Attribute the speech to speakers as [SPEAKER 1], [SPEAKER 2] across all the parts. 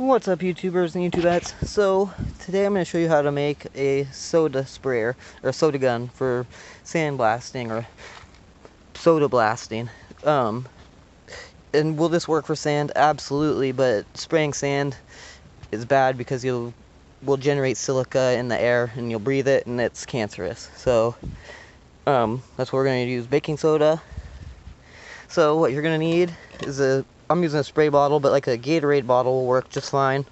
[SPEAKER 1] What's up, YouTubers and YouTubettes? So today I'm going to show you how to make a soda sprayer or a soda gun for sandblasting or soda blasting. And will this work for sand? Absolutely, but spraying sand is bad because will generate silica in the air and you'll breathe it and it's cancerous. So that's what we're going to use: baking soda. So what you're going to need is I'm using a spray bottle, but like a Gatorade bottle will work just fine,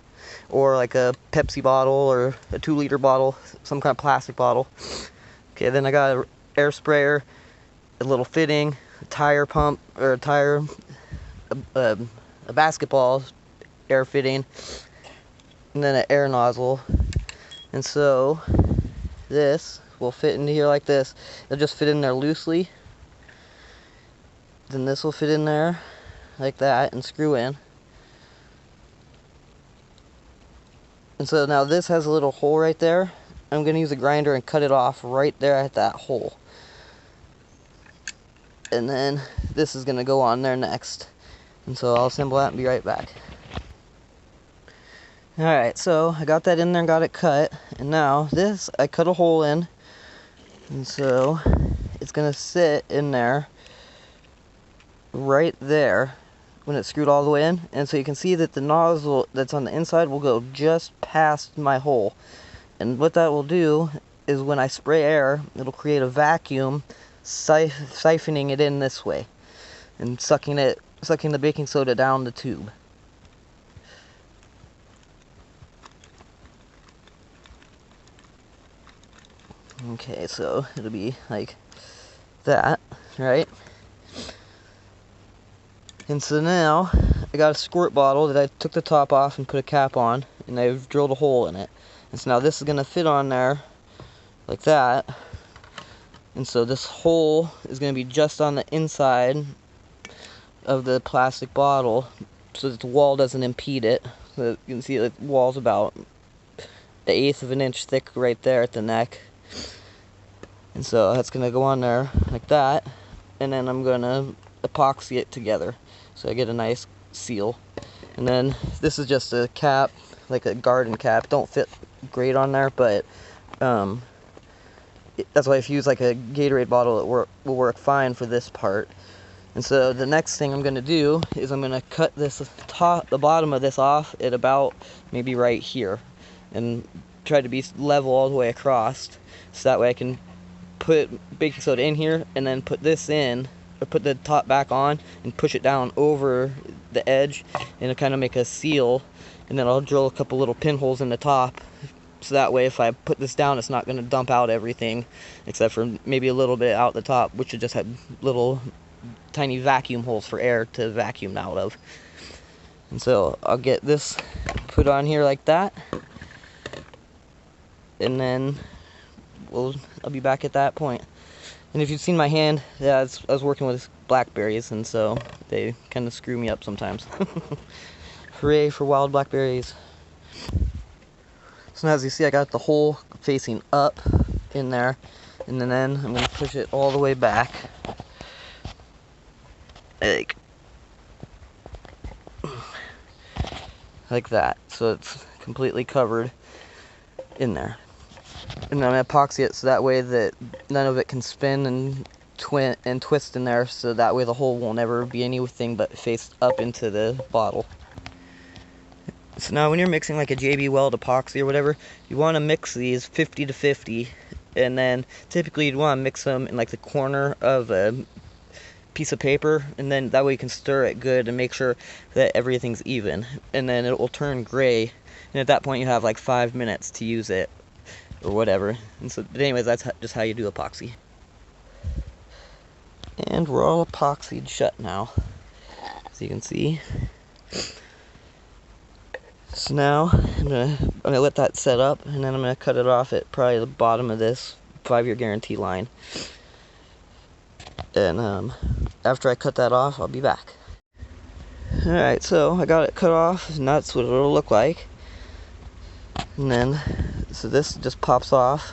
[SPEAKER 1] or like a Pepsi bottle or a 2-liter bottle, some kind of plastic bottle. Okay, then I got an air sprayer, a little fitting, a tire pump, or a basketball air fitting, and then an air nozzle. And so this will fit into here like this. It'll just fit in there loosely. Then this will fit in there like that and screw in. And so now this has a little hole right there. I'm going to use a grinder and cut it off right there at that hole. And then this is going to go on there next. And so I'll assemble that and be right back. Alright, so I got that in there and got it cut. And now this, I cut a hole in. And so it's going to sit in there right there when it's screwed all the way in. And so you can see that the nozzle that's on the inside will go just past my hole. And what that will do is when I spray air, it'll create a vacuum, siphoning it in this way and sucking the baking soda down the tube. Okay, so it'll be like that, right? And so now I got a squirt bottle that I took the top off and put a cap on, and I've drilled a hole in it. And so now this is going to fit on there like that. And so this hole is going to be just on the inside of the plastic bottle so that the wall doesn't impede it. So you can see the wall's about 1/8 of an inch thick right there at the neck. And so that's going to go on there like that. And then I'm going to epoxy it together so I get a nice seal. And then this is just a cap, like a garden cap. Don't fit great on there, but that's why if you use like a Gatorade bottle, it will work fine for this part. And so the next thing I'm going to do is I'm going to cut the bottom of this off at about maybe right here, and try to be level all the way across, so that way I can put baking soda in here and then put this in, or put the top back on and push it down over the edge, and it'll kind of make a seal. And then I'll drill a couple little pinholes in the top, so that way if I put this down, it's not going to dump out everything, except for maybe a little bit out the top, which would just have little tiny vacuum holes for air to vacuum out of. And so I'll get this put on here like that, and then I'll be back at that point. And if you've seen my hand, yeah, I was working with blackberries, and so they kind of screw me up sometimes. Hooray for wild blackberries. So now, as you see, I got the hole facing up in there, and then I'm going to push it all the way back, like that, so it's completely covered in there. And I'm going to epoxy it so that way that none of it can spin and twist in there, so that way the hole will never be anything but face up into the bottle. So now when you're mixing like a JB Weld epoxy or whatever, you want to mix these 50 to 50, and then typically you'd want to mix them in like the corner of a piece of paper, and then that way you can stir it good and make sure that everything's even, and then it will turn gray, and at that point you have like 5 minutes to use it or whatever. And so, but anyways, that's just how you do epoxy. And we're all epoxied shut now, as you can see. So now I'm gonna let that set up, and then I'm gonna cut it off at probably the bottom of this 5-year guarantee line. And after I cut that off, I'll be back. Alright, so I got it cut off, and that's what it'll look like. And then, so this just pops off.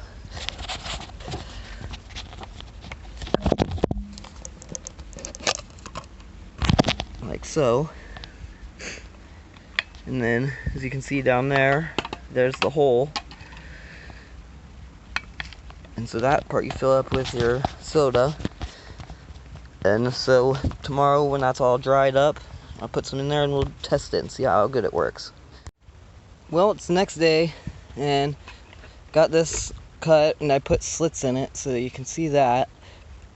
[SPEAKER 1] Like so. And then, as you can see down there, there's the hole. And so that part you fill up with your soda. And so tomorrow when that's all dried up, I'll put some in there and we'll test it and see how good it works. Well, it's the next day and got this cut and I put slits in it so you can see that.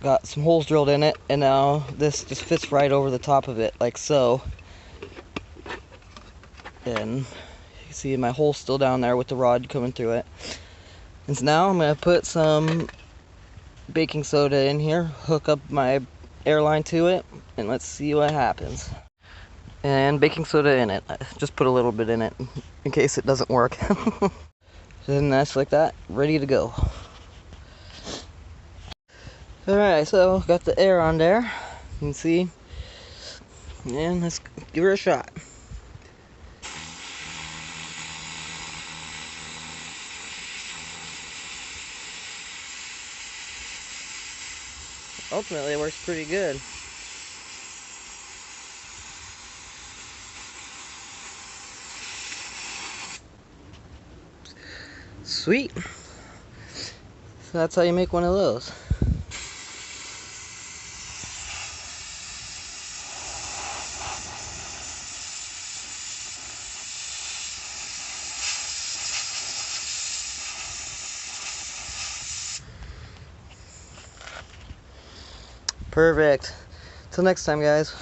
[SPEAKER 1] Got some holes drilled in it and now this just fits right over the top of it like so. And you can see my hole's still down there with the rod coming through it. And so now I'm going to put some baking soda in here, hook up my air line to it, and let's see what happens. And baking soda in it. Just put a little bit in it in case it doesn't work. Then that's like that, ready to go. Alright, so got the air on there. You can see. And let's give her a shot. Ultimately, it works pretty good. Sweet. So that's how you make one of those. Perfect. Till next time, guys.